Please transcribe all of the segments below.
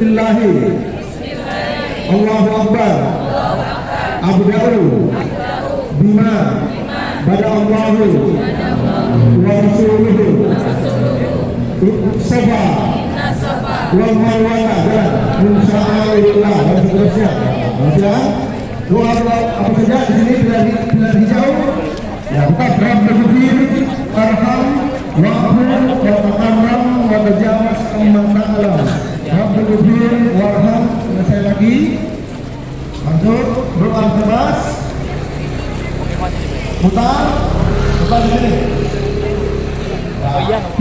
Billahi. Allahu Akbar. Abda'u bima bada Allahu wa rasuluhu safa wal marwata min sya'airillah dan seterusnya. Ya. Doa apa saja di sini bila hijau. Ya, bukan Rabbul Arham wa'fu wa taqarram wa tajawaz amman ta'alam. Rabbul Warham. Saya lagi masuk doa keras putar di sini.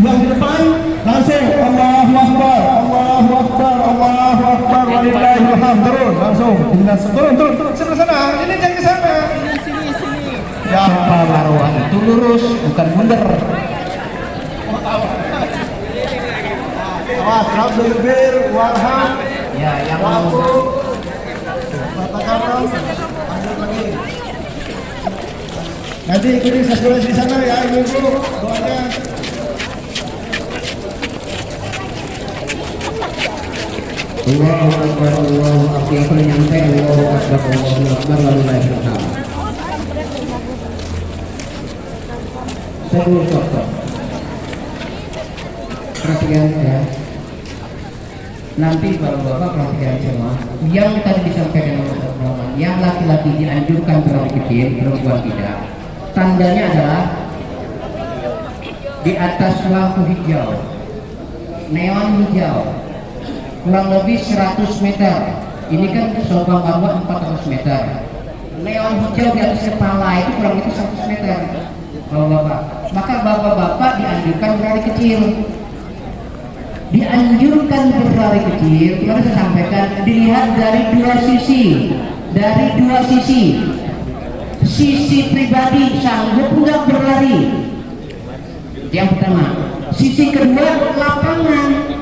Yang di depan langsung Allahu Akbar, Allahu Akbar, Allahu Akbar, walillahil hamd. Turun langsung turun sebelah sana, ini jangan ke sana. Ya marwah itu lurus bukan mundur. Awas, Rabbul Warham. Ya, yang mau nanti ikuti sesuai di sana ya ibu-ibu doanya. Allahu Akbar, Allahu Akbar. Yang paling nyampe Allahu Akbar, Allahu Akbar, walillahil hamd. Saya dulu contoh. Perhatikan ya. Nanti bapak-bapak perhatikan semua. Yang tadi disampaikan oleh teman-teman, yang laki-laki dianjurkan terlalu kecil, perempuan tidak. Tandanya adalah di atas lampu hijau, neon hijau, kurang lebih 100 meter. Ini kan Safa Marwah 400 meter. Neon hijau di atas kepala itu kurang lebih 100 meter. Bapak-bapak, maka bapak-bapak dianjurkan berlari kecil. Dianjurkan berlari kecil, karena saya sampaikan dilihat dari dua sisi. Sisi pribadi sanggup enggak berlari. Yang pertama. Sisi kedua lapangan.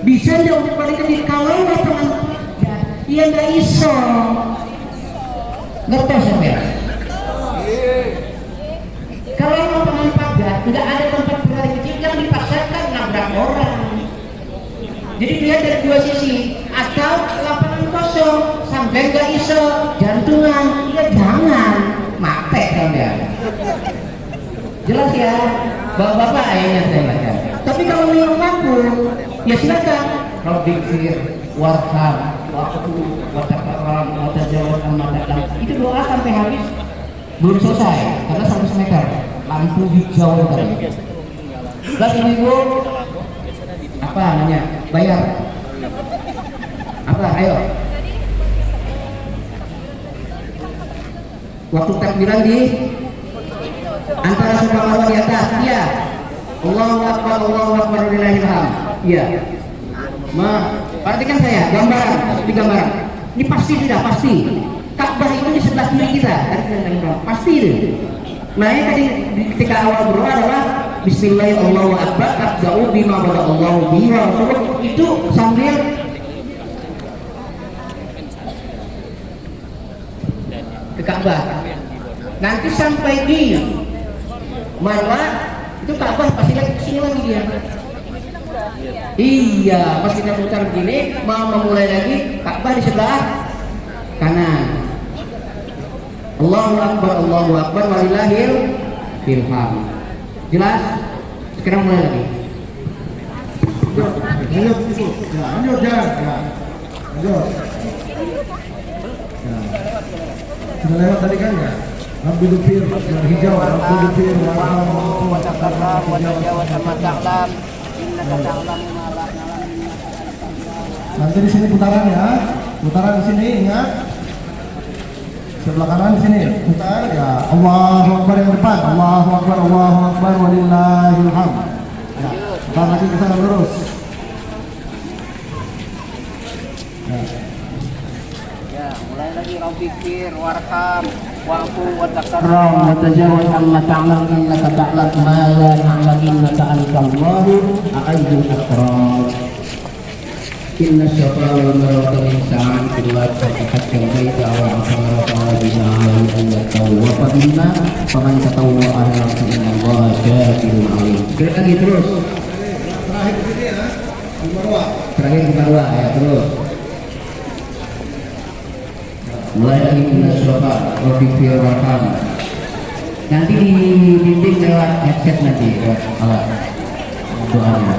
Bisa enggak untuk balik kecil kalau lapangan ya enggak iso. Ngerti sampai? Kalau lapangan pagar enggak ada tempat berlari kecil yang dipaksakan nabrak orang. Jadi dia dari dua sisi, atau lapangan kosong sampai nggak iso jantungan, ya jangan mate kalian. Jelas ya, bapak-bapak ayahnya saya baca. Tapi kalau yang mampu, ya silakan. Rabbikfir warham wa'fu wa taqarram wa tajawaz amma ta'lam. Itu doa sampai habis belum selesai karena 100 meter lampu hijau tadi. Lagi ibu apa namanya bayar apa ayo waktu takbiran di antara Safa Marwah di atas iya Allahu Akbar walillahil hamd iya perhatikan saya gambaran ini pasti tidak pasti Ka'bah itu di sebelah kiri kita pasti itu. Nah ini tadi ketika awal berdoa adalah Bismillahirrahmanirrahim Allahu Akbar abda'u bima bada Allahu bihi wa rasuluh, itu sambil ke Ka'bah. Nanti sampai di Marwah itu Ka'bah pasti lagi kesini lagi dia. Iya, pas kita putar begini mau memulai lagi Ka'bah di sebelah kanan. Allahu Akbar walillahil hamd. Jelas? Sekarang mulai lagi. Lanjut ya. Sudah lewat tadi kan ya? Rabbul hijau, Rabbul warham wa taqarram wa tajawaz amma ta'lam. Innaka ta'lamu ma la na'lam. Nanti di sini putaran ya. Putaran di sini ingat. Sebelah kanan di sini putar ya Allahu Akbar yang depan Allahu Akbar walillahil hamd ya putar lagi ke sana lurus ya mulai lagi Rabbikfir warham wa'fu wa taqarram wa tajawaz amma ta'lam innaka ta'lam ma la na'lam innaka antallahu a'azzul akram. Inna Safa wal Marwata min sa'atillah fatihatan baita wa amara ta'ala bina alayhi an yatawwafa bina faman tatawwa ala innallaha syakirun alim. Lagi terus. Terakhir di sini ya. di Marwah. Terakhir di Marwah ya, terus. Mulai minus sofa, berpikir warham. Nanti dibimbing lewat headset nanti lewat alat doanya.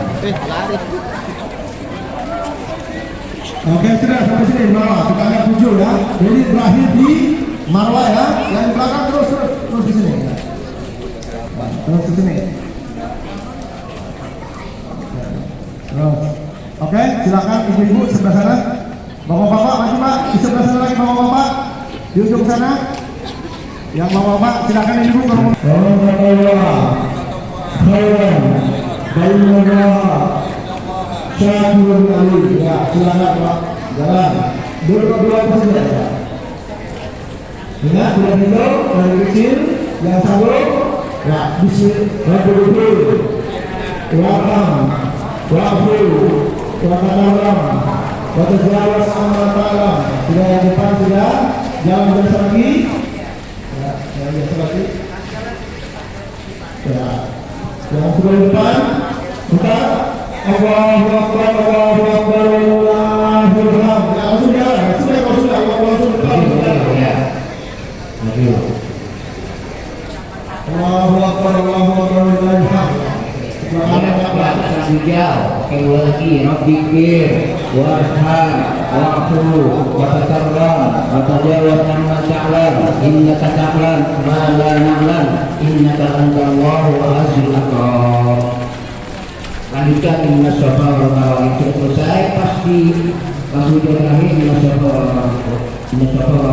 Oke, sudah sampai sini Marwah. Kita lihat 7 ya. Jadi berakhir di Marwah ya. Yang belakang terus di sini. Ya. Terus di sini. Terus. Oke, silakan ibu-ibu sebelah sana. Bapak-bapak maju Pak, di sebelah sana lagi bapak-bapak. Di ujung sana. Yang bapak-bapak silakan ibu ke rumah. Ya, silakan Pak. Jalan. Dua saja ya. Ingat, sudah itu dari kecil yang sanggup. Ya, bismillahirrahmanirrahim. Watajawaz amma ta'lam. Sudah yang depan sudah, jangan biasa lagi. Ya, yang biasa lagi. Ya, yang sudah depan, buka. Allahu Akbar, Allahu Akbar, Allahu Akbar. Ya, langsung jalan. Sudah, langsung depan. Allahu Akbar, Allahu Akbar, Allahu Akbar. Hijau, oke lagi, Rabbikir, warham, wa'fu, watakarram, watajawaz amma ta'lam, innaka ta'lam, ma la na'lam, innaka antallahu azizul akram. Lanjutkan inna sofa wal marwah. Itu selesai pasti langsung terakhir inna sofa wal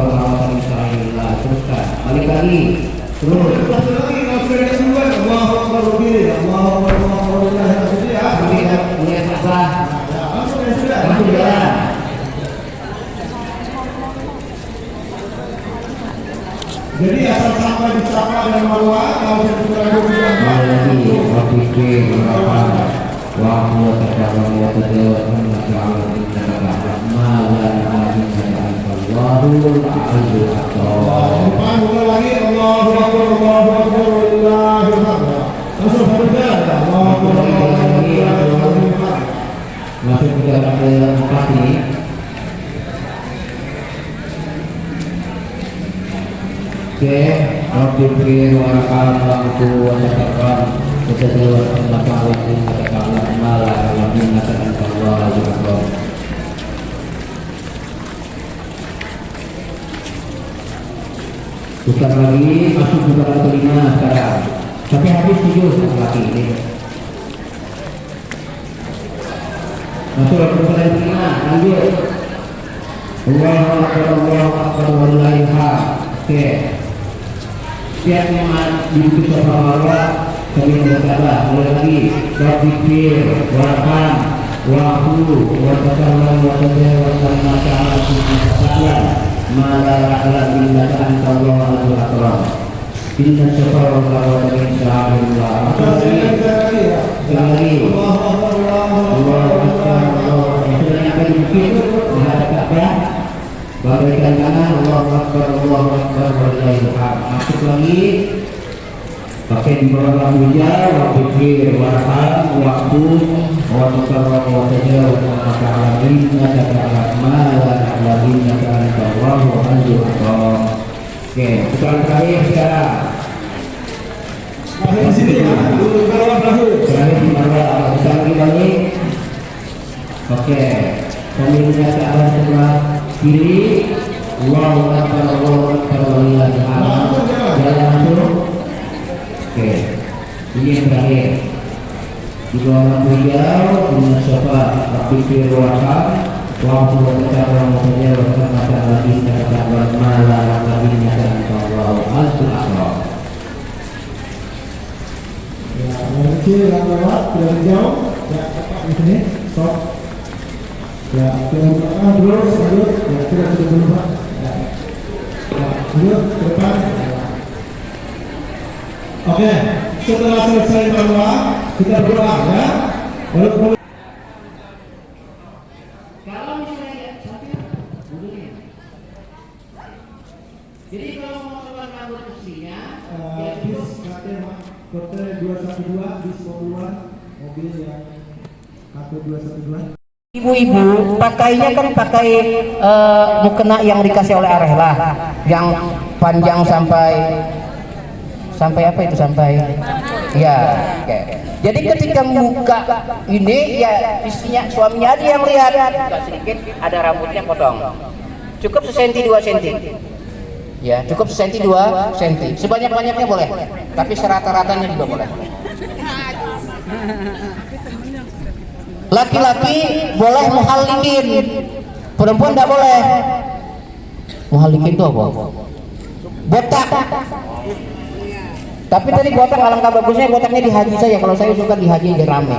marwah insyaallah. Teruskan, balik lagi. Terus lagi kalau sudah Allahu Akbar begini, Allahu Akbar ya. Mulai apa? Langsung jalan. Jadi asal sampai di Safa dan Marwah kalau sudah lagi berpikir wa huwa ta'ala wa tajawaz amma ta'ala innaka ta'lam ma la na'lamu innaka Allahul azizul hakim. Depan mulai lagi Allahu Akbar, Allahu Akbar, Wallahul akbar. Langsung berjalan. Allahu Akbar. Masuk ke dalam keempat ini. Oke, berpikir waraham waktu watakam keseluruhan pengetahuan ini katakanlah malah kalau mengatakan Allah juga. Bukan lagi masuk putaran kelima sekarang. Sampai habis 7 lagi ini. Masuk putaran kelima, lanjut. Allahu Akbar, Allahu Akbar, wallahil hamd. Oke. Setiap iman dibutuh sama Allah kami berkata mulai lagi berpikir waraham wa'fu watakallam watajawaz amma ta'ala subhanahu mala ala innaka antallahu azizul akram. Inna syafara wa insyaallah. Sekali Allahu Akbar, Allahu Akbar. Sudah nyampe di bukit menghadap Ka'bah. Bagaikan kanan Allahu Akbar, Allahu Akbar, wallahil hamd. Masuk lagi pakai di bawah lampu hijau, berpikir warham waktu watakarram watajawaz amma ta'ala innaka ta'lam ma la na'lamu innaka antallahu azizul hakim. Oke, putaran terakhir sekarang. Di sini ya, dulu bawah terakhir. Terakhir di bawah, kita lagi balik. Oke, pemiliknya ke arah sebelah kiri. Allahu Akbar, Allahu Akbar, wallahil hamd. Jalan masuk. Oke, ini yang terakhir. Di bawah lampu hijau, inna syafa, berpikir warham, wa'fu watakarram watajawaz amma ta'ala innaka ta'lam ma la na'lamu innaka antallahu azizul akram. Ya, yang kecil yang lewat sudah hijau. Ya, di sini stop. Ya, yang belakang terus lanjut. Ya, sudah berubah. Ya, lanjut ke depan. Oke, setelah selesai berdoa kita berdoa ya. Lalu Kalau misalnya sampai duduknya. Jadi kalau mau keluar rambut aslinya, bis KT Kote 212 bis mobilan mobil yang 1 2 1 2. Ibu-ibu pakainya kan pakai mukena yang dikasih oleh Arehlah, yang panjang sampai apa itu, sampai ya okay. Jadi ketika buka ini ya istrinya, suaminya dia yang lihat, agak sedikit ada rambutnya potong, cukup sesenti 2 senti ya, cukup sesenti 2 senti, sebanyak-banyaknya boleh, tapi serata-ratanya juga boleh. Laki-laki boleh muhallikin, perempuan tidak boleh. Muhallikin itu apa? Botak. Tapi tadi botak alangkah bagusnya botaknya di haji saja. Kalau saya suka di haji aja rame.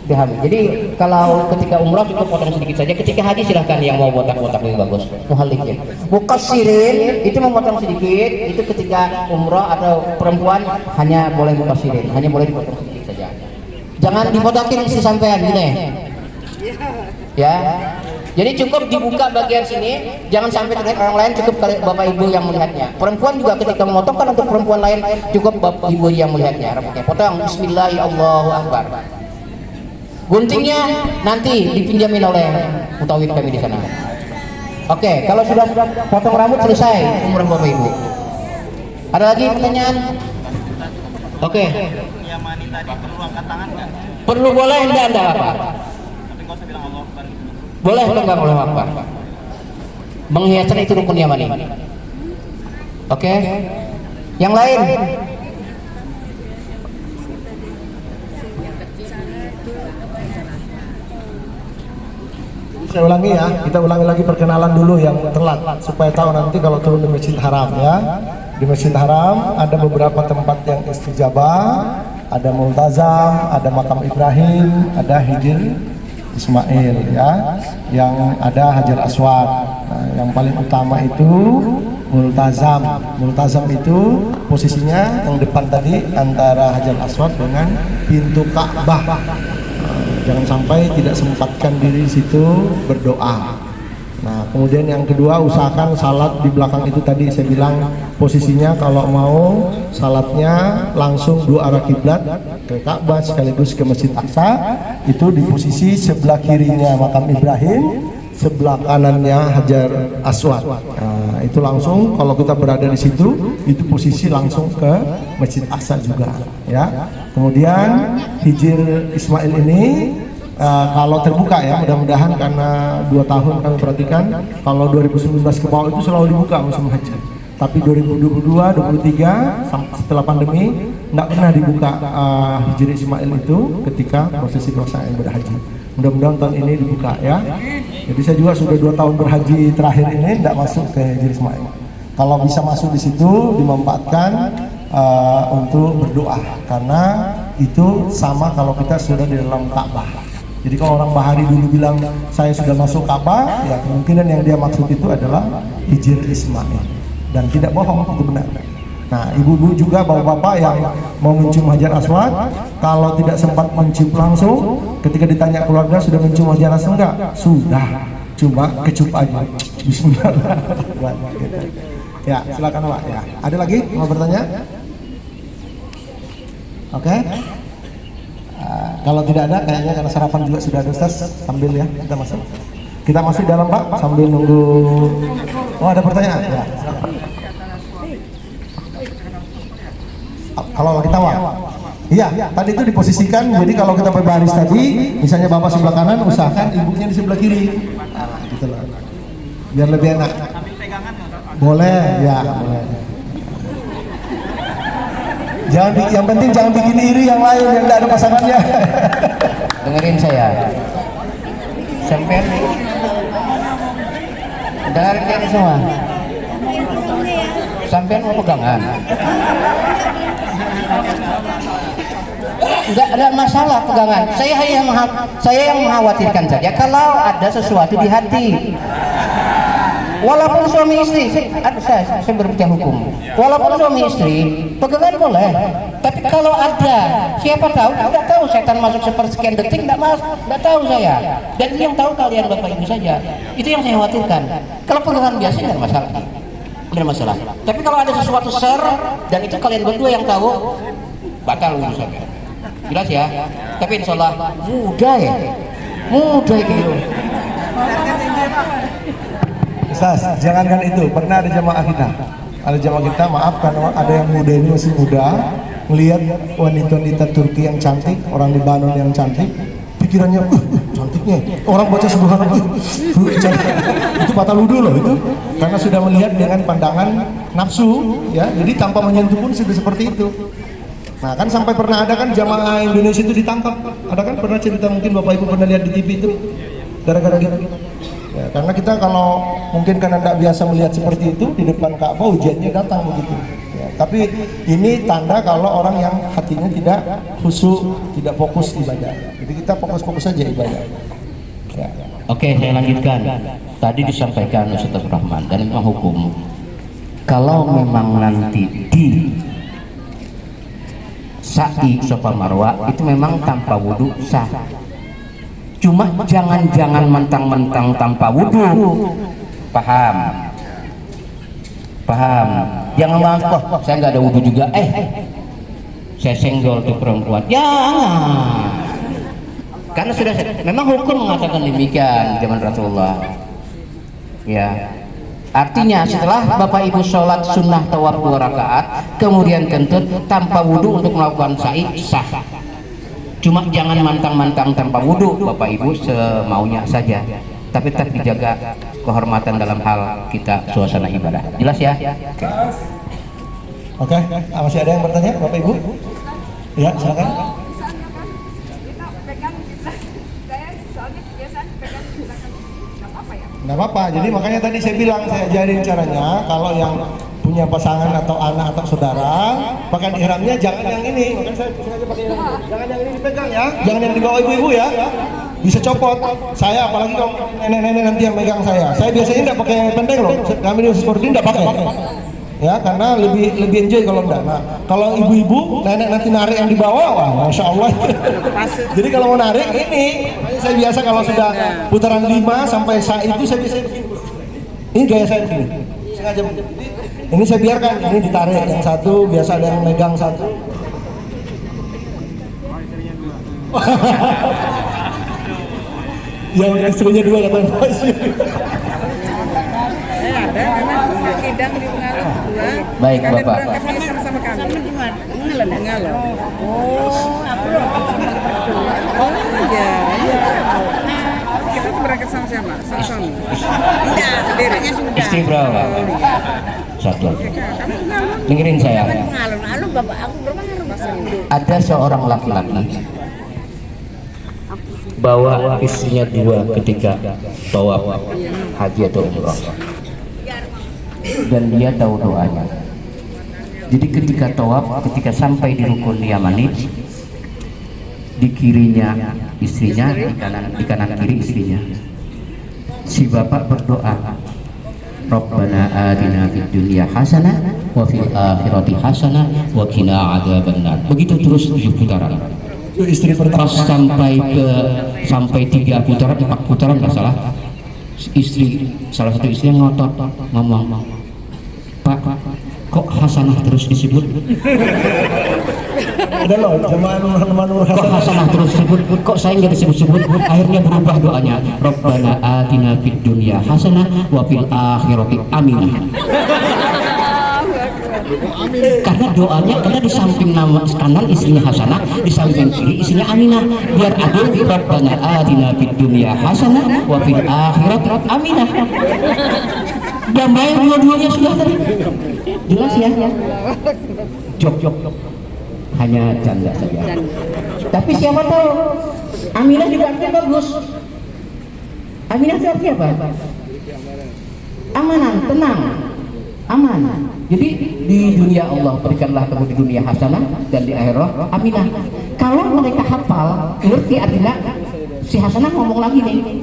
Di haji. Jadi kalau ketika umrah cukup potong sedikit saja. Ketika haji silahkan yang mau botak-botak lebih bagus. Muhallikin. Muqassirin itu memotong sedikit. Itu ketika umrah atau perempuan hanya boleh muqassirin, hanya boleh dipotong sedikit saja. Jangan dibotakin istri sampean gini ya. Jadi cukup dibuka bagian sini, jangan sampai terlihat orang lain, cukup bapak ibu yang melihatnya. Perempuan juga ketika memotong kan untuk perempuan lain cukup bapak ibu yang melihatnya. Oke, potong Bismillahirrahmanirrahim. Guntingnya nanti dipinjamin oleh mutawif kami di sana. Oke, kalau sudah potong rambut selesai umrah bapak ibu. Ada lagi pertanyaan? Oke. Yang mani tadi perlu angkat tangan nggak? Perlu, boleh, enggak apa. Tapi nggak usah bilang Allah Akbar. Boleh atau enggak boleh akbar? Menghiaskan itu rukun yamani. Oke. Yang lain? Saya ulangi ya, kita ulangi lagi perkenalan dulu yang telat supaya tahu nanti kalau turun di Masjid Haram ya. Di Masjid Haram ada beberapa tempat yang istijabah, ada Multazam, ada makam Ibrahim, ada Hijr Ismail ya, yang ada Hajar Aswad. Nah, yang paling utama itu Multazam. Multazam itu posisinya yang depan tadi antara Hajar Aswad dengan pintu Ka'bah. Jangan sampai tidak sempatkan diri di situ berdoa. Nah, kemudian yang kedua, usahakan salat di belakang itu tadi saya bilang posisinya kalau mau salatnya langsung 2 arah kiblat ke Ka'bah sekaligus ke Masjid Aqsa, itu di posisi sebelah kirinya makam Ibrahim, sebelah kanannya Hajar Aswad. Nah, itu langsung kalau kita berada di situ, itu posisi langsung ke Masjid Aqsa juga ya. Kemudian Hijr Ismail ini kalau terbuka ya, mudah-mudahan karena 2 tahun kami perhatikan kalau 2019 ke bawah itu selalu dibuka musim haji, tapi 2022, 2023 setelah pandemi nggak pernah dibuka Hijr Ismail itu ketika prosesi pelaksanaan berhaji. Mudah-mudahan tahun ini dibuka ya. Jadi saya juga sudah 2 tahun berhaji terakhir ini tidak masuk ke Hijr Ismail. Kalau bisa masuk di situ dimanfaatkan untuk berdoa, karena itu sama kalau kita sudah di dalam Ka'bah. Jadi kalau orang Bahari dulu bilang saya sudah masuk Ka'bah, ya kemungkinan yang dia maksud itu adalah Hijr Ismail, dan tidak bohong, itu benar. Nah, ibu-ibu juga, bapak-bapak yang mau mencium Hajar Aswad, kalau tidak sempat mencium langsung, ketika ditanya keluarga sudah mencium Hajar Aswad enggak? Sudah, cuma kecup aja. Bismillah. Ya, silakan Pak. Ya, ada lagi mau bertanya? Oke. Kalau tidak ada, kayaknya karena sarapan juga sudah ada, Ustaz, sambil ya kita masuk. Kita masuk dalam Pak sambil nunggu. Oh, ada pertanyaan? Ya. Kalau kita iya, tadi itu diposisikan. Jadi kalau kita berbaris tadi, misalnya bapak sebelah kanan, usahakan ibunya di sebelah kiri. Gitu loh. Biar lebih enak. Boleh, ya boleh. Yang penting jangan bikin iri yang lain yang tidak ada pasangannya. Dengerin saya. Sampai dengar ini semua. Sampai mau pegangan. Enggak ada masalah pegangan. Saya yang mengkhawatirkan saja kalau ada sesuatu di hati. Walaupun suami istri, saya berbicara hukum. Walaupun suami istri, pegangan boleh. Tapi kalau ada, siapa tahu? Tidak tahu setan masuk sepersekian detik, tidak tahu saya. Dan yang tahu kalian bapak ibu saja. Itu yang saya khawatirkan. Kalau pegangan biasa tidak masalah. Tidak masalah. Tapi kalau ada sesuatu ser dan itu kalian berdua yang tahu, batal urusannya. jelas ya. Tapi insya Allah mudah ya, mudah gitu. Ustaz, jangankan itu, pernah ada jamaah kita. Ada jamaah kita, maaf karena ada yang muda ini masih muda, melihat wanita-wanita Turki yang cantik, orang Lebanon yang cantik, pikirannya, cantiknya. Orang baca subhanallah, cantik. Itu batal wudu loh itu, karena sudah melihat dengan pandangan nafsu, ya. Jadi tanpa menyentuh pun sudah seperti itu. Nah kan sampai pernah ada kan jamaah Indonesia itu ditangkap, ada kan pernah cerita, mungkin Bapak Ibu pernah lihat di TV itu, gara-gara gitu. Ya, karena kita kalau mungkin karena tidak biasa melihat seperti itu di depan Ka'bah, ujiannya datang begitu. Ya, tapi ini tanda kalau orang yang hatinya tidak khusyuk, tidak fokus ibadah. Jadi kita fokus-fokus saja ibadah. Ya. Oke, saya lanjutkan. Tadi disampaikan Ustaz Rahman dan memang hukum. Kalau memang nanti di sa'i Safa Marwah itu memang tanpa wudu sah. Cuma jangan mentang-mentang tanpa wudu. Paham? Paham? Jangan bilang, oh saya nggak ada wudu juga. Saya senggol tuh perempuan. Jangan. Karena sudah, memang hukum mengatakan demikian zaman Rasulullah. Ya. Artinya setelah Bapak Ibu sholat sunnah tawaf 2 rakaat, kemudian kentut tanpa wudu untuk melakukan sa'i sah. Cuma jangan mantang-mantang tanpa wudu, Bapak Ibu semaunya saja. Tapi tetap dijaga kehormatan dalam hal kita suasana ibadah. Jelas ya? Oke, masih ada yang bertanya, Bapak Ibu? Ya, silakan. Nggak apa-apa, jadi makanya tadi saya bilang, saya ajarin caranya. Kalau yang punya pasangan atau anak atau saudara, pakaian ihramnya jangan yang ini. Makanya saya sengaja pakai yang ini. Jangan yang ini dipegang ya, jangan yang dibawa ibu-ibu ya. Bisa copot. Saya apalagi kalau nenek-nenek nanti yang megang saya. Saya biasanya nggak pakai pendek loh. Kami di seperti ini nggak pakai. Ya, karena lebih enjoy kalau enggak. Nah, kalau ibu-ibu, nenek nanti narik yang di bawah, wah, masya Allah. Jadi kalau mau narik ini, saya biasa kalau sudah putaran 5 sampai saat itu saya biasa begini. Ini gaya saya begini. Sengaja begini. Ini saya biarkan, ini ditarik yang satu, biasa ada yang megang satu. Yang istrinya 2 katanya masih. Kidang di Pengalos 2. Baik, Bapak. Berangkatnya sama-sama kami. Pengalos. Oh, aku. Oh, iya. Kita tuh berangkat sama-sama, sama-sama. Tidak, sendirinya sudah. Istri berapa? Satu. Kamu Pengalos. Dengerin saya. Pengalos, Bapak aku berpengaruh. Ada seorang laki-laki bawa istrinya 2 ketika tawaf haji atau umrah, dan dia tahu doanya. Jadi ketika tawaf, ketika sampai di rukun yamani, di kirinya istrinya, di kanan kiri istrinya, si bapak berdoa, Rabbana atina fid dunya hasanah wa fil akhirati hasanah wa qina adzabannar. Begitu terus 7 putaran. Istri Pas sampai 3 putaran, 4 putaran nggak salah, salah satu istri ngotot ngomong, Pak, kok hasanah terus disebut? ada loh, jemaah Nur Kok hasanah terus disebut? Kok saya nggak disebut-sebut? Akhirnya berubah doanya, Rabbana atina fid dunya hasanah wa fil akhirati aminah. Karena doanya, karena di samping nama kanan istrinya hasanah, di samping kiri istrinya aminah, biar adil. Rabbana atina fid dunya hasanah wa fil akhirati aminah. Damai dua-duanya sudah tadi. Jelas ya? Jok. Hanya canda saja. Tapi siapa tahu aminah juga artinya bagus. Aminah itu artinya apa? Amanan, tenang, aman. Jadi di dunia Allah berikanlah kamu di dunia hasanah, dan di akhirat aminah. Kalau mereka hafal, ngerti artinya, si hasanah ngomong lagi nih,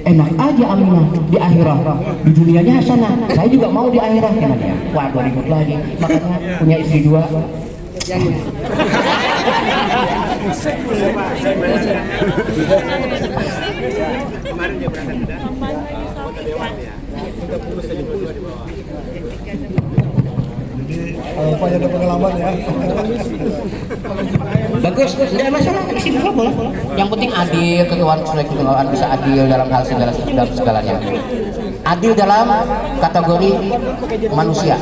enak aja aminah di akhirat, di dunianya hasanah, saya juga mau di akhirat. Waduh, ribut lagi. Makanya punya istri 2. Kemarin dia berangkat ke Kota Dewan ya. 30 saja 2 di bawah. Jadi Pak ada pengalaman ya. Bagus, tidak masalah, isi dulu boleh. Yang penting adil, ketuaan bisa adil dalam hal segalanya. Adil dalam kategori manusia.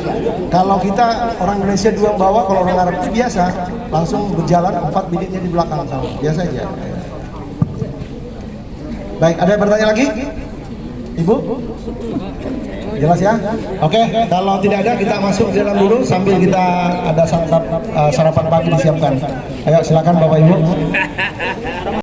Kalau kita orang Indonesia dua bawa, kalau orang Arab itu biasa langsung berjalan 4 biliknya di belakang sama. Biasa aja. Baik, ada yang bertanya lagi? Ibu? Jelas ya? Oke, kalau tidak ada kita masuk di dalam dulu sambil kita ada sarapan pagi disiapkan. Ayo silakan Bapak Ibu.